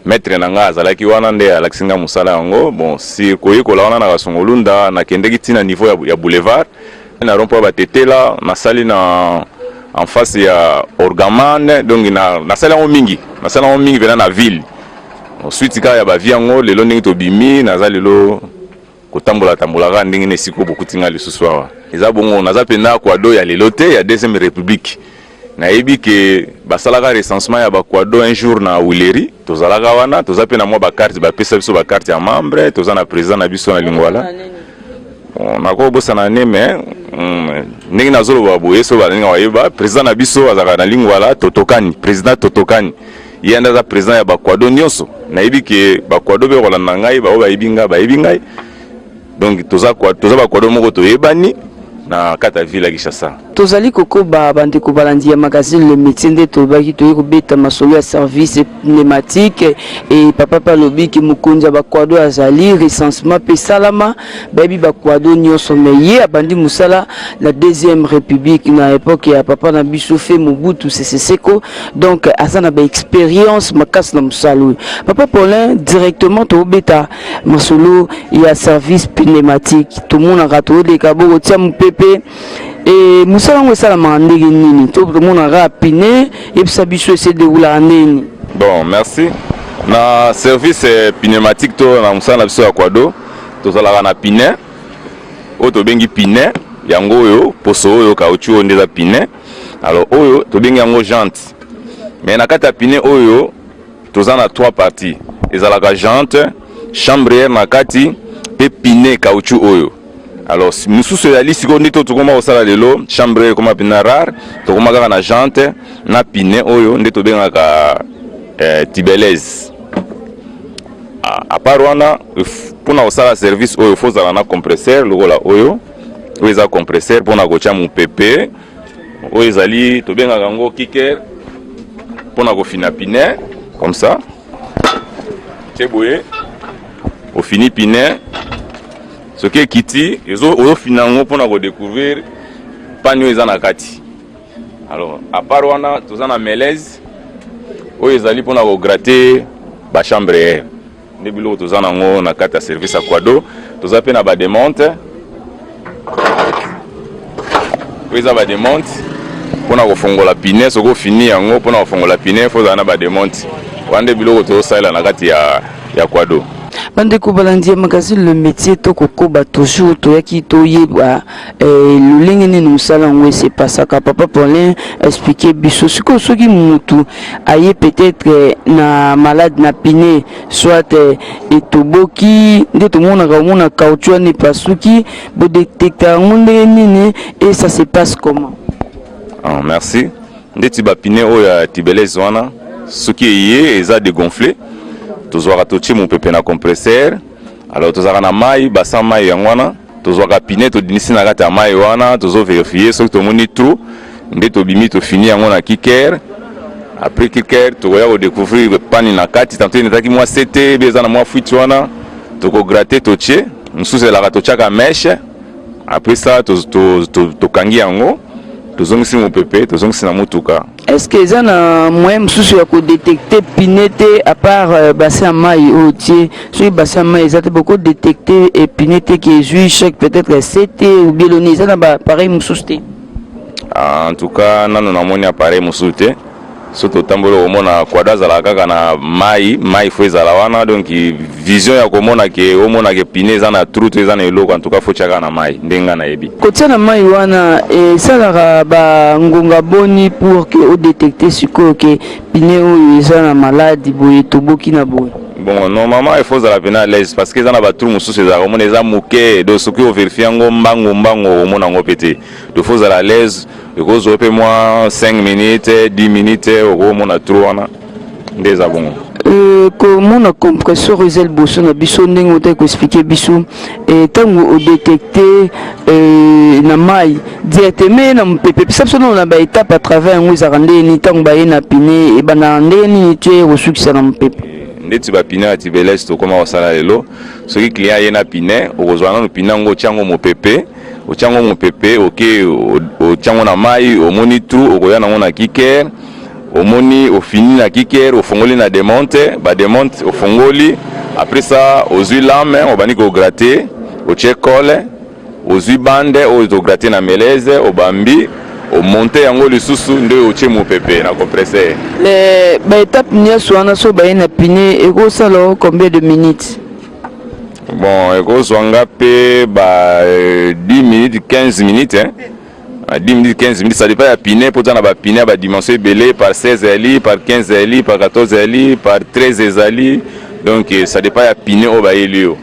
maître nanga azalaki wana nde alakisinga musala yango. Bon si koyi kola wana na kasongolunda na kendeki tina niveau ya boulevard na rompo batetela na sali na en face ya Orgaman, donc na sali yango mingi vena na ville. Ensuite ka ya ba viango lelo ndingi to bimi naza lelo kotambola ndingi ne siko bokutinga lisusu awa. Eza bongo naza pena kwado ya lelo te ya deuxième république. Na yebi ke basalaka recensement ya bakwado un jour na Wileri tozalaka wana toza pe na mwa ba carte ba pesa biso ba carte ya membre toza na président na biso na Lingwala on ako bosa na neme ndenge nazolo ba boye so ba ninga wayeba président na biso azaka na Lingwala Totokani président Totokani yenda za président ya bakwado nyonso na yebi ke bakwado be kolanda ngai ba bayibinga donc toza bakwado moko toyebani na kata ville Kinshasa. Tozali kokoba bandeko balandi ya magazine le métier nde tobaki toyi kobeta masolo ya service pneumatique et papa palobi ki mukonza bakwado azali recensement pe salama baby bakwado nyonso meye abandi musala la deuxième république na époque ya papa na biso fe Mobutu Sese Seko donc azana ba expérience makas na musalo papa Paulin directement tobeta masolo ya service pneumatique tout le monde a rato de kaboko tia mupepe et musala ngo sala mandegi nini to mona rapine et ça biso essayer de rouler nini. Bon merci na service pneumatique to na musala biso ya kwado to sala na pine o to bengi pine yango oyo poso oyo caoutchouc ndeza pine alors oyo to bengi yango jante mais na kata pine oyo to za na trois parties ezalaka jante chambre na kati pe pine caoutchouc oyo. Alors nous sous la liste qu'on dit tout comment au sala de l'eau chambre comme pine rare to comme na jante na pine oyo ndeto benga ka tibelez à part wana pour na au sala service oyo faut za na compresseur lokola oyo oyo compresseur pour na kocha mu pepe oyo ezali to benga ngo kicker pour na ko fina pine comme ça c'est boye au fini pine ce qui est kiti au finalement pour nous découvrir panneau ezana kati. Alors à part wana tozana melez o ezali pour nous gratter ba chambre air ndebilo tozana ngo na kata service à kwado tozape na ba démonte oza ba démonte pour nous fongola pine soko fini yango pour nous fongola pine faut zana ba démonte wande bilo tozala na kati ya kwado. Bandeko balandi ya magazine le métier to kokoba toujours to yaki to yeba lulenge ni musala ngwe c'est pas ça ka papa Paulin expliquer biso siko soki mutu aye peut-être na malade na pine soit etoboki nde to mona caoutchouc ne pasuki bo détecter ngonde nini et ça se passe comment? Ah merci ndeti ba pine o ya tibelez wana soki yé eza dégonflé tozwaka tochi mon pepe na compresseur alors tozaka na mai basa mai yangwana tozwaka pine to dinisi na kata mai wana tozo vérifier soki to moni trou nde to bimi to fini yango na kicker après kicker to ya ko découvrir pani na kati tanto netaki moi CT beza na moi fuite wana to ko gratter tochi nsuze la to chaka mèche après ça to kangi yango tozongisi mon pepe tozongisi na mutuka. Est-ce que ça na moyen sous ya ko détecter pinete à part bassin mai otier sur bassin mai ça beaucoup détecter et pinete qui joue chaque peut-être CT ou bieloni ça na pareil mususte. En tout cas nanu na moni appareil mususte surtout tambolo omona kwada za la kaka na mai faut ezala wana donc vision ya komona ke omona ke pine za na trou za na eloko en tout cas faut chaka na mai ndenga na yebi kotia na mai wana et ça la ba ngonga boni pour que o détecter siko ke pine o za na malade boye toboki na boye. Bon normalement il faut la peine à l'aise parce que ça na ba trou mususu za komona za muke do soki o vérifier ngo mbango omona ngo pété do faut à l'aise because ope moi 5 minutes 10 minutes au mona trou wana ndeza bongo comment on compresseur ezel bosso na biso ndenge on t'a expliqué biso et tango o détecter na mai directement na mpepe ça on a ba étape à travers ngo za rande ni tango ba na pine e bana ndenge ni tu au succès na mpepe ndeti ba pine ati belest to koma osala lelo soki client yena pine okozwana no pine ngo chango mo pepe o chango mo pepe OK o chango na mai o moni trou o koya na ngona kicker omoni ofini na kicker ofongoli na démonte ba démonte ofongoli après ça ozui lame obani ko gratter otie colle ozui bande ozo gratter na melaise obambi o monter yango lisusu nde otie mopepe na compresseur. Les ba étape nyonso wana so ba na pine ekosala combien de minutes? Bon, ekozwanga pe ba 10 minutes 15 minutes hein. 10 minutes 15 minutes ça dépend ya pine pour na ba pine ba dimension belé par 16 ali par 15 ali par 14 ali par 13 ali donc ça dépend ya pine o ba elio.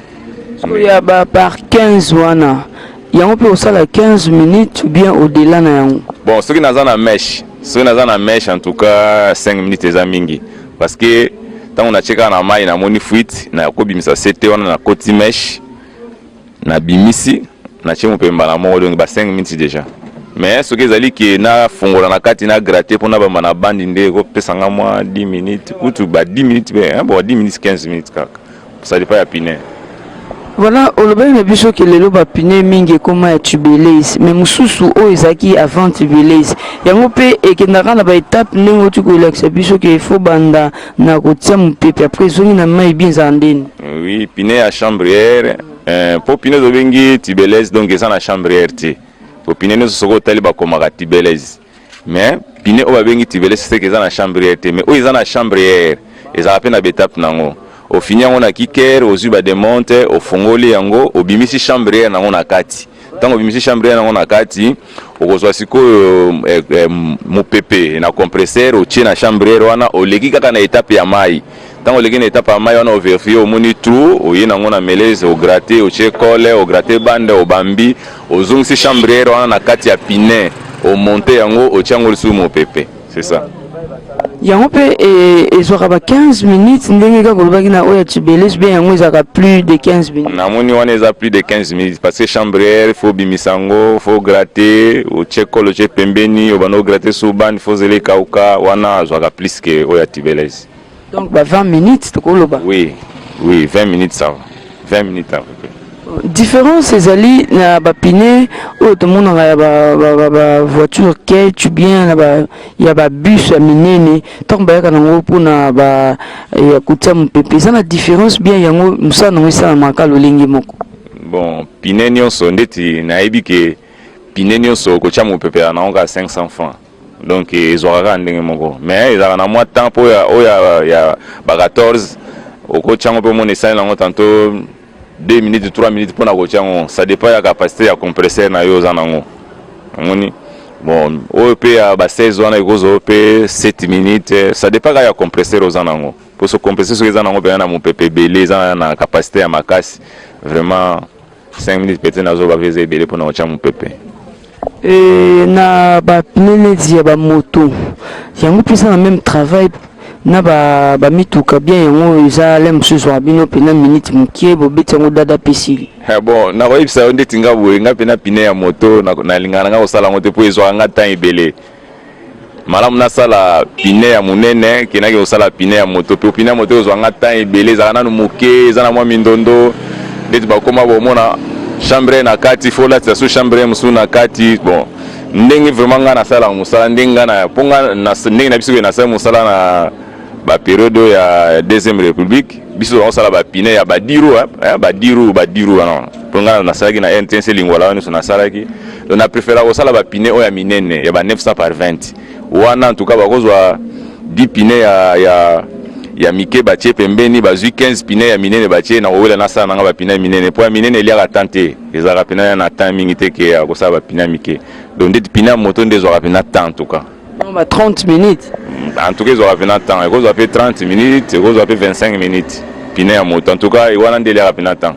So ya ba par 15 wana yango pe osala 15 minutes ou bien au-delà na yango. Bon, ce qui naza na mesh en tout cas 5 minutes eza mingi parce que tant on a checké na mai na moni fuite na kobimisa sete wana na koti mesh na bimisi na chemo pemba na mo donc ba 5 minutes déjà. Mais ce que ezali ki na fongola na kati na gratter pour na ba na bandi nde ko pesanga moi 10 minutes ou tout ba 10 minutes ben bon 10 minutes 15 minutes kaka. Ça dépend ya pine. Voilà, oloba na biso ke lelo ba pine mingi koma ya tubelase mais mususu o ezaki avant tubelase yango pe ekendaka na ba étape ndenge tu ko relaxa biso ke faut banda na kotia mupepe après zongi na mai binza ndeni. Oui, pine ya chambrière pour pine zo bengi tubelase donc eza na chambrière ti pour pine no soko tali ba komaka tubelase mais pine o ba bengi tubelase c'est que eza na chambrière ti mais o eza na chambrière eza pe na étape nango au fini on a kicker aux uba démonte au fongoli yango au bimisi chambrière nango na kati tango bimisi chambrière nango na kati okozwa siko mopepe na compresseur o tie na chambrière wana o leki kaka na étape ya mai tango leki na étape ya mai wana o vérifier au moni trou o ye nango na melaise o gratter o tie colle o gratter bande o bambi o zungsi chambrière wana na kati ya pine o monter yango o tie yango sur mopepe c'est ça. Yango pe ezwaka ba 15 minutes ndenge ka kolobaki na oya tubelase bien yango ezaka plus de 15 minutes. Na moni wana eza plus de 15 minutes parce que chambrière faut bimisango faut gratter o cheko lo che pembeni o bano gratter sous bande faut zele kauka wana azwaka plus que oya tubelase. Donc ba 20 minutes to koloba. Oui, 20 minutes ça va. 20 minutes à peu près. Différence ezali na ba pine o to mona ya ba voiture ke tu bien na ba ya ba bus ya minene donc ba kana ngo pona ba ya kutia mpepe ça na différence bien yango musana ngisa makalo lingi moko. Bon, pine nyonso ndeti na yebi ke pine nyonso ko tia mpepe na onga 500 francs. Donc ezwaka ndenge moko mais ezaka na moi temps po ya ba 14 oko tia mpepe mon essaye na tantôt 2 minutes 3 minutes pour na kotiango ça dépend ya capacité ya compresseur na yo zanango ngoni bon OP ya ba 16 wana ikozo OP 7 minutes ça dépend ya compresseur zanango pour ce compresseur so zanango pe na mopepe belé za na capacité ya makasi vraiment 5 minutes peut-être na zo ba veze belé pour na kotia mopepe na ba pneu ya ba moto yango pisa na même travail na ba mituka bien yango eza lem susu abino pena minute mukie bobeti yango dada pesili. Bon na koyebisa yo ndeti nga boye nga pena pine ya moto na lingana nga kosala ngo te po ezwa nga temps ebele malamu nasala pine ya munene kenaki kosala pine ya moto pe pine ya moto ezwa nga temps ebele ezaka nanu moke eza na mwa mindondo ndeti bakoma bomona chambre na kati fo latisa so chambre mosusu na kati bon ndenge vraiment nga nasala mosala ndenge nga na ponga ndenge na biso nasala mosala na ba période ya deuxième république biso on sala ba pine ya badiru non ponga na salaki na NTNC lingwala wana so na salaki on a préféré ko sala ba pine o ya minene ya ba 900 par 20 wana en tout cas bakozwa 10 pine ya mike batie pembeni bazui 15 pine ya minene batie na wela na sala nga ba pine minene po ya minene eliaka tante ezaka pine na temps mingi te ke ko sala ba pine mike donc dit pine moto ndezo ka pine temps en tout cas. Non, 30 minutes. En tout cas, ils auront fait un temps. Ils ont fait 30 minutes, ils ont fait 25 minutes. Pine à moto. En tout cas, ils vont aller à la temps.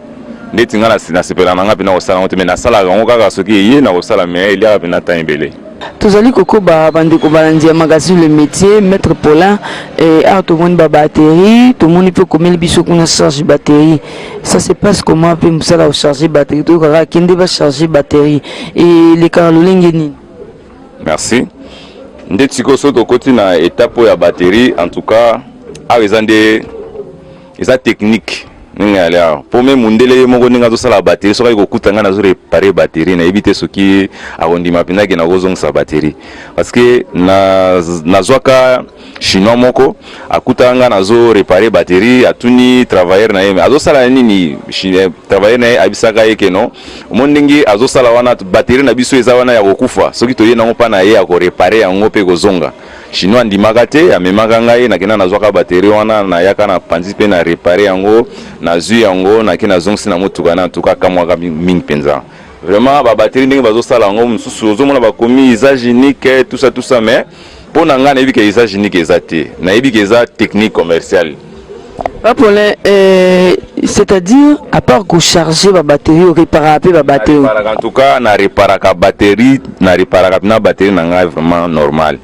Les tingana na sepela na ngapina au salon mais na sala ngo kaka soki yé na au salon mais il y a pina temps belé. Tozali koko ba bande ko balandia magazine le métier maître Paulin et tout le monde ba batterie tout le monde peut comme le biso qu'on charge batterie ça se passe comment peut musala charger batterie to kaka kende va charger batterie et les carolingeni. Merci. Ndeti ko soto koti na étape ya batterie en tout cas a eza technique ninga alia pour même mundele moko ninga zo sala batterie soka ko kutanga na zo réparer batterie na éviter ce qui a ondima pina ke na ko zonga sa batterie parce que na zwaka chinois moko akutanga na zo réparer batterie atuni travailleur na yeme azo sala nini travailleur na abisaka yeke no mondingi azo sala wana batterie na biso eza wana ya kokufa soki toye na ngopa na ye ya ko réparer yango pe ko zonga chinois ndimaka te amemaka ngai nakena nazwaka batterie wana na yaka na panzi pe na réparer yango na zui yango nakena zongsi na motuka na tuka kamwaka mingi penza vraiment ba batterie ndenge bazo sala yango mususu ozomona bakomi usage unique tout ça mais pour nga na yebi ke usage unique ezate na yebi ke eza technique commerciale. Paulin, c'est-à-dire à part que charger la batterie ou réparer la batterie. En tout cas, na réparer la batterie, na réparer la batterie na vraiment normal.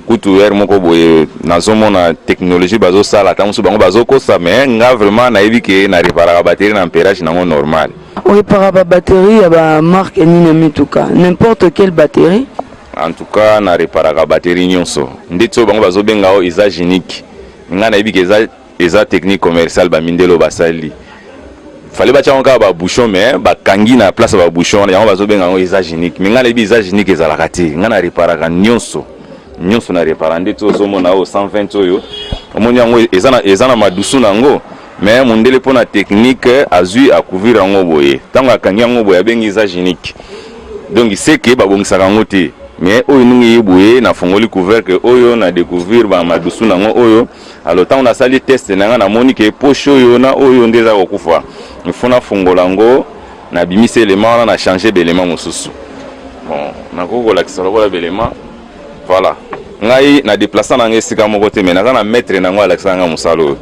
Kutu er moko boye na zomo na technologie bazo sala tamusu bango bazo ko sa mais nga vraiment na yebi ke na réparer la batterie na ampérage nango normal. On répare la batterie ya ba marque ni tout cas, n'importe quelle batterie. En tout cas, na réparer la batterie nyonso. Ndetso bango bazo benga o usage unique. Nga na yebi ke eza technique commerciale ba mindelo basali. Fallait bacha encore ba bouchon mais ba kangi na place ba bouchon yango bazo benga o usage unique. Mais nga na yebi usage unique ezala kati. Nga na réparer ka nyonso. Nyonso na réparer ndetso zomona o 120 oyo. Omoni yango eza na madusu nango. Mais mondele pona technique azui à couvrir yango boye. Tango akangi yango boye bengi usage unique. Donc il sait que ba bongisaka ngote. Mais oyo nungi boye na fongoli couvercle oyo na découvrir ba madusu nango oyo. Alors tant on a sali test nanga na moni ke poche oyo na oyo ndeza kokufa. Il faut na fongola ngo na bimise élément na changer d'élément mosusu. Bon, na ko la kisalo la élément. Voilà. Ngai na déplacer na ngesika moko te mais na mettre nango Alexandre musalo.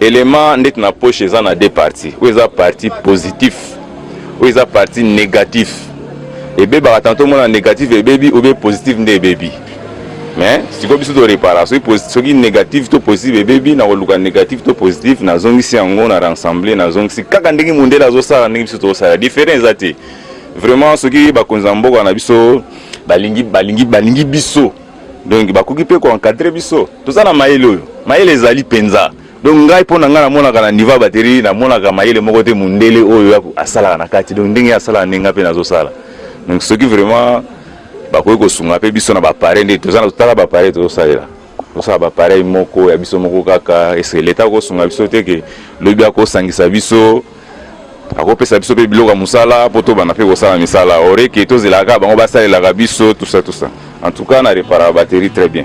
Élément ndet na poche za na deux parties. Ou eza partie positif. Ou eza partie négatif. Et bébé tantôt mon négatif et baby ou bien positif ndé baby. Mais si ko biso to réparation positif négatif to positif et baby na koluka négatif to positif na zongisi yango na rassembler na zongisi kaka ndenge mundela zo sala ndenge biso to sala différence ate. Vraiment ce qui ba konzambo na biso balingi biso. Donc bakoki pe ko encadrer biso. To ça na maïlo. Maïle ezali penza. Donc ngai pona nga na mona kana niveau batterie na mona ka maïle moko te mundele oyo asala na kati. Donc ndenge asala ndenge pe na zo sala. Donc ce qui vraiment bakoki kosunga pe biso na bapareil nde tozana totala bapareil tozosalela tosala bapareil moko ya biso moko kaka ese leta kosunga biso te ke lobi akosangisa biso akopesa biso pe biloko ya mosala po tobanda pe kosala misala oreke tozelaka bango basalelaka biso tout ça en tout cas na réparer la batterie très bien.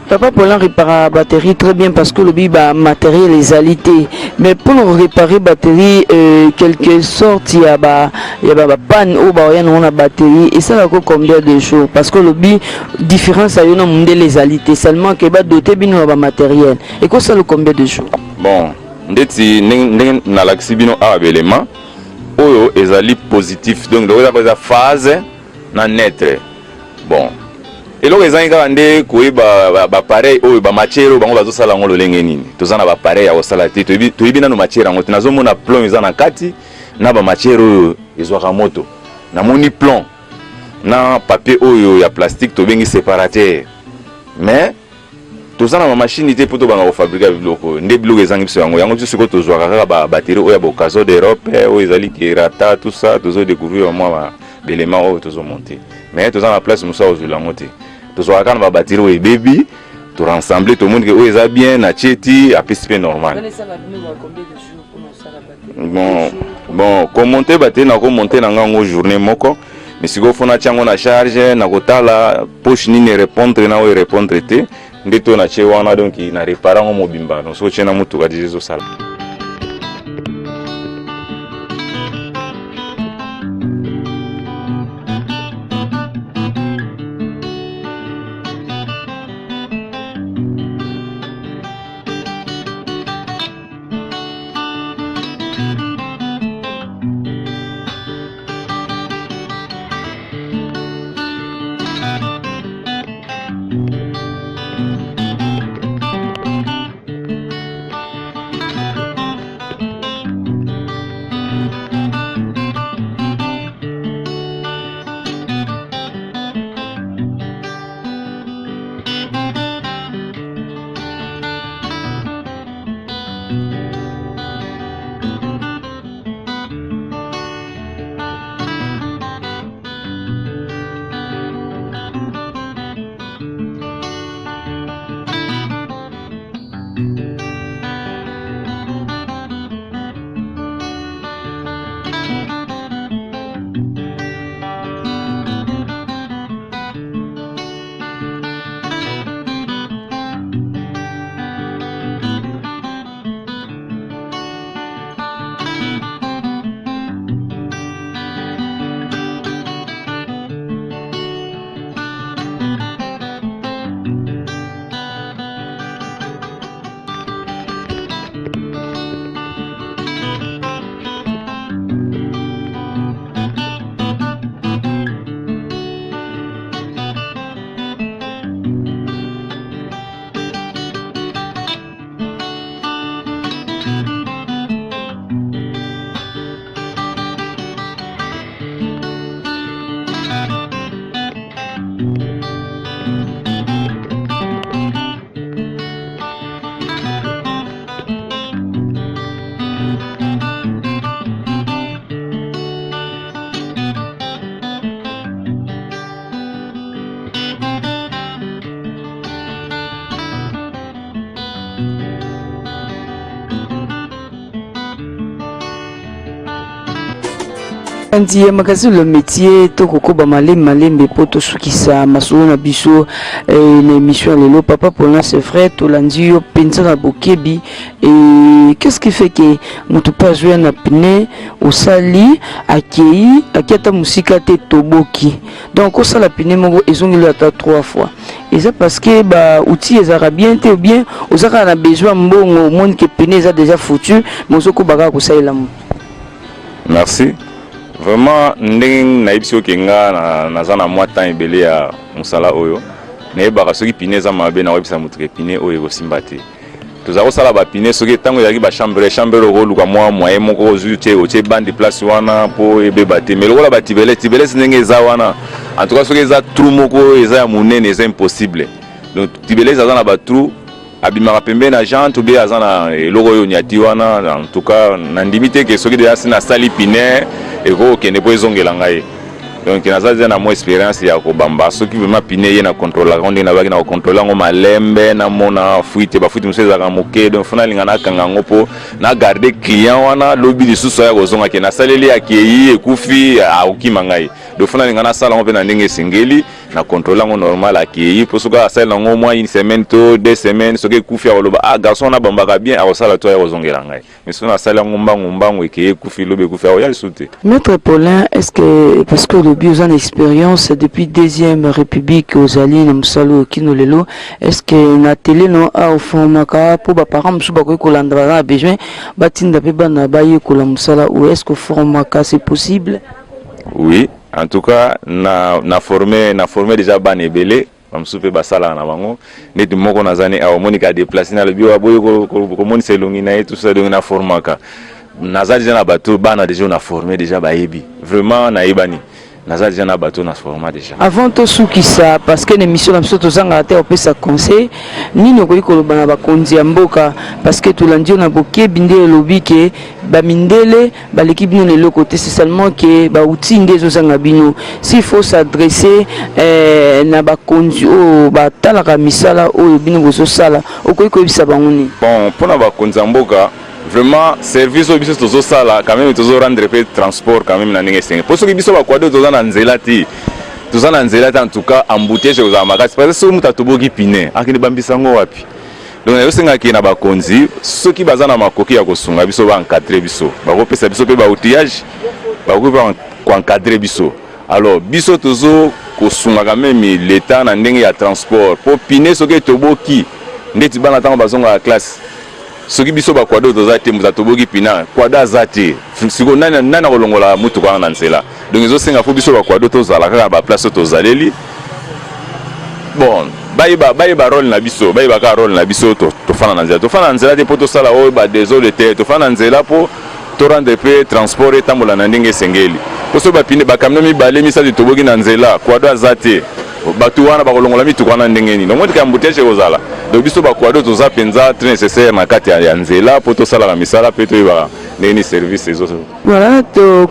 Papa Paulin répare la batterie très bien parce que le biba matériel est alité. Mais pour réparer la batterie, quelque sorte, il y a panne ou on a batterie. Et ça va combien de jours? Parce que le bi différence à une les alité. Seulement que va doter bien le matériel. Et quoi ça le combien de jours? Bon, ndeti na l'axibino a élément. Oyo ezali positif. Donc de la phase na naître. Bon. Et là les gens ndé koyi ba pareil oyo ba matière bango bazo sala ngolo lenge nini tozana ba pareil ya osala te to yibina no matière ngo nazo mona plomb ezana kati na ba matière oyo ezwaka moto na moni plomb na papier oyo ya plastique to bengi séparateur mais tozana ba machine te poto banga ko fabriquer biloko ndé biloko ezangi biso yango biso ko tozwaka kaka ba batterie oyo ya bokazo d'Europe oyo ezali kirata tout ça tozo découvrir moi l'élément oyo tozo monter mais tozana la place musa ozo la monter tozoka kana ba batterie oyo baby to rassembler tout le monde que oyo eza bien na cheti a PCP normal. Bon commenter batterie na ko monter na ngango journée moko mais si go fona chango na charge na kotala poche nini répondre na oyo répondre te ndeto na che wana donc na réparer ngo mobimba donc so chena mutu ka dizo sala. Ndiye magazi le métier to kokoba malembe poto sukisa masolo na biso na émission lelo papa pour là c'est vrai to landio penza na bokebi et qu'est-ce qui fait que mutu pas jouer na pne au sali akei aketa musika te toboki donc au sala pne moko ezongeli ata 3 fois et ça parce que ba outil ezara bien te ou bien ozaka na besoin mbongo monde que pne eza déjà foutu mais ozoko baka ko salela. Merci. Vraiment ndenge na ibisi okenga na zana mwa temps ebele ya musala oyo na ebaka soki pine za mabe na webisa mutu pine oyo kosimba te toza kosala ba pine soki tango ezalaki ba chambre okoluka mwa moyen moko ozute otie bande place wana po ebeba te mais lokola ba tibele ndenge eza wana en tout cas soki eza trou moko eza ya munene eza impossible donc tibele eza na ba trou abimaka pembe na jante ou bien aza na eloko oyo nyati wana en tout cas na ndimite ke soki deja sina sali pine eko kende po ezongela ngai donc naza deja na mo expérience ya kobamba soki vraiment pine ye na contrôle onde na baki na contrôler ngo malembe na mona fuite ba fuite museza ka moke donc fona linga na kanga ngo po na garder client wana lobi lisusu ya kozonga ke na saleli ya kieyi ekufi aukima ngai donc fona linga na sala ngo pe na ndenge singeli na contrôler ngo normal akieyi po soka asala ngo moi une semaine to 2 semaines soki ekufi akoloba garçon na bambaka bien akosala to ya kozongela ngai mais sona sala ngo mbangu ekeye ekufi lobi ekufi ya lisute. Maître Paulin, est-ce que parce que le bio en expérience depuis deuxième république aux alliés na musalo kinolelo est-ce que na télé non a au format ka pour ba parents musu ba ko kolandra na besoin batinda pe bana ba ye ko la musala ou est-ce que format ka c'est possible? Oui, en tout cas na formé déjà ban ebele bamsu pe basala na bango neti moko na zane a monika déplacer na le bio aboyo ko moni selongi na tout ça donc na format ka naza déjà na bateau bana déjà on a formé déjà bayebi vraiment na yebani naza déjà na bateau na format déjà avant to sukisa parce que l'émission la msoto zanga te opé sa conseil ni no ko koloba na bakonzi ya mboka parce que tulandi na boke binde lobi ke ba mindele ba l'équipe no le côté c'est seulement que ba outil ndezo zanga bino s'il faut s'adresser na bakonzi o ba talaka misala o bino bozo sala o ko bisa bangoni bon pona bakonzi ya mboka vraiment service au biso tozo sala quand même tozo rendre pe transport quand même na ndenge senge pour soki biso ba kwado toza na nzela ti en tout cas embouteillage aux makasi parce que so muta toboki pine akini bambisa ngo wapi donc yo senga ki na bakonzi soki baza na makoki ya kosunga biso ba encadrer biso ba kopesa biso pe ba outillage ba ko encadrer biso alors biso tozo kosunga quand même l'état na ndenge ya transport pour pine soki toboki ndeti bana tango bazonga la classe soki biso ba kwado toza te muza toboki pina kwada zate siko nana kolongola mutu kwa na nzela donc ezo senga fo biso ba kwado tozala kaka ba place tozaleli bon bayiba rôle na biso bayiba ka rôle na biso to fana na nzela te po to sala o ba désolé te to fana nzela po to rendre pe transport etambola na ndenge sengeli po so ba pine ba camion mi balemi sa toboki na nzela kwado zate batu wana bakolongola mitu kwa na ndenge ni donc ka embouteillage kozala donc biso ba kwado toza penza très nécessaire na kati ya nzela po to sala la misala pe to ndenge service ezo. Voilà,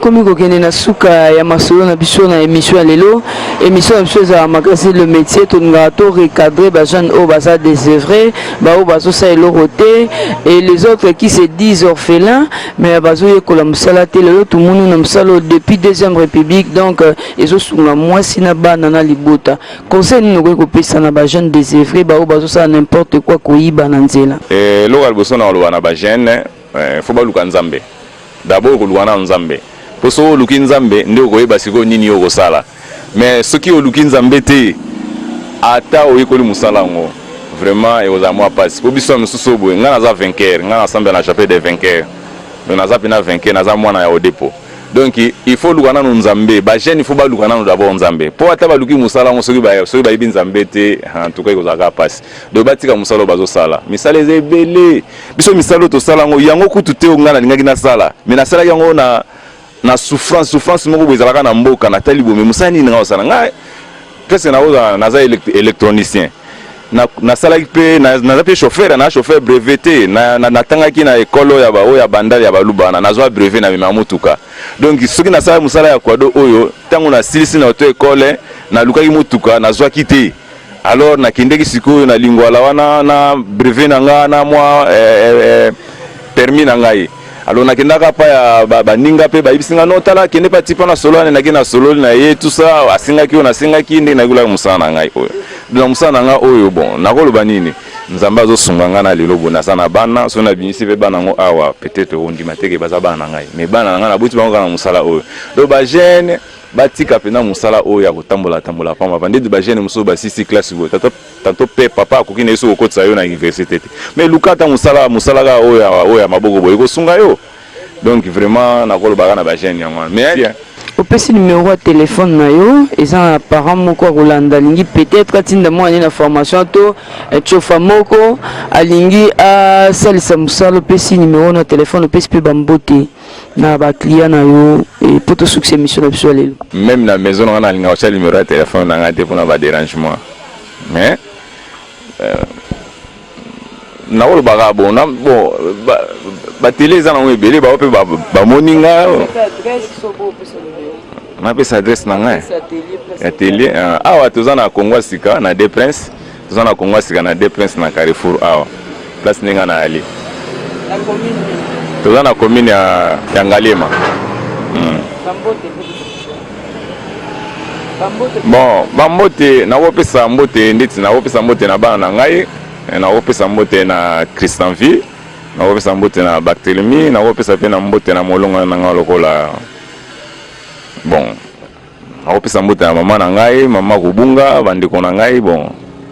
comme kokende na suka ya masolo na biso na émission ya lelo, émission na biso za magazine le métier tongaka to recadrer ba jeunes au baza désœuvrés, ba o bazo sa eloroté et les autres qui se disent orphelins mais bazo yekola musala te lelo tout monde na musalo depuis deuxième république donc ezo sunga mwasi na bana na libota. Conseil ni ko kopesa na ba jeunes désœuvrés ba o bazo sa n'importe quoi koyiba na nzela. Local boso na lo na ba jeune faut ba luka nzambe. D'abord koluana nzambe. Poso luki nzambe ndio koyeba siko nini yo kosala. Mais ce qui oluki nzambe te ata oyekoli musala ngo vraiment et aux amours passe. Ko biso mususu boye ngana za vainqueur, ngana ensemble na chapelle des vainqueurs. Donc naza pina vainqueur naza mwana ya odepo. Donc il faut luana nzambe, ba jeune il faut ba luana d'abord nzambe. Po ata ba luki musala ngo soki ba ibi nzambe te en tout cas ko zaka passe. Do batika musala bazo sala. Misala ezebele. Biso misala to sala ngo yango kutu te ngana lingaki na sala. Mais na sala yango na souffrance moko bozalaka na mboka na tali bomé musani nga osala nga presque naza électronicien na salaki pe na pe chauffeur na chauffeur breveté na tangaki na école ya bandali ya balubana nazwa brevet na motuka donc soki na sala musala ya kwado oyo tango na silisi na auto école na lukaki motuka nazwa kité alors na kindeki sikoyo na lingwala wana na brevet na nga na mwa permis na ngai. Alors nakendaka pa ya baninga pe bayibisinga no tala kende pa tipa na solo na kina solo na ye tout ça asingaki ona singaki ndi na gula musana na ngai oyo. Donc musana nga oyo bon nakoloba nini nzamba zo sunganga na lelo bona sana bana so na binisi pe bana ngo awa peut-être ondi mateke baza bana ngai mais bana nga na buti bango kana musala oyo. Donc ba jeune batika pena musala oyo ya kotambola tambola pamba bande de ba jeune muso ba 6 classe go tanto pe papa kokine so okotsa yo na université mais lukata musala ga oyo ya maboko boy ko sunga yo. Donc vraiment nakoloba na ba jeune yango mais opesi numéro de téléphone na yo eza apparent moko rolanda lingi peut-être atinda mo ani na formation to chofa moko alingi a salisa musala opesi numéro na téléphone opesi pe bambote na ba client na yo et pour tout succès mission na biso lelo même na maison on a linga cha numéro de téléphone na ngate pour na ba dérangement mais na wolo baga bon na bon ba télé za na ngobele ba ope ba moninga ma pesa adresse na ngai atelier awa tozana Kongo sika na Des Princes tozana Kongo sika na Des Princes na Carrefour awa place ninga na ali tozana commune ya Ngalema bon bambote na opesa mbote ndeti na opesa mbote na bana na ngai na opesa mbote na Christianville na opesa mbote na Barthélemy na opesa pe na mbote na molonga na ngai lokola bon akopesa mbote na mama na ngai mama kubunga bandeko na ngai bon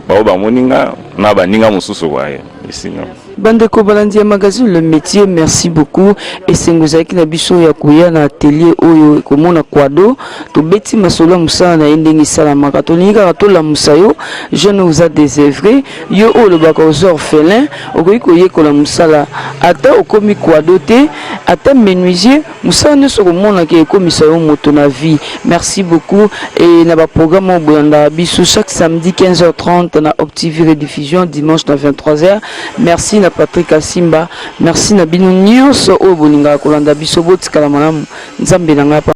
bao bamoninga na baninga mosusu kwa ici non. Bandeko balandi ya magazine le métier, merci beaucoup et sengozaki na biso ya kuya na atelier oyo komona kwado to beti masolo musana na ndenge salama katolinga to la musayo jeune vous a désœuvré yo o le baka aux orphelins okoyi koye ko la musala ata okomi kwado te ata menuisier musana ne so komona ke komisayo moto na vie. Merci beaucoup et na ba programme boyanda biso chaque samedi 15h30 na Optiv rediffusion dimanche na 23h. Merci na Patrick Asimba, merci na bino nyonso o bolinga kolanda biso botikala malamu nzambe na nga.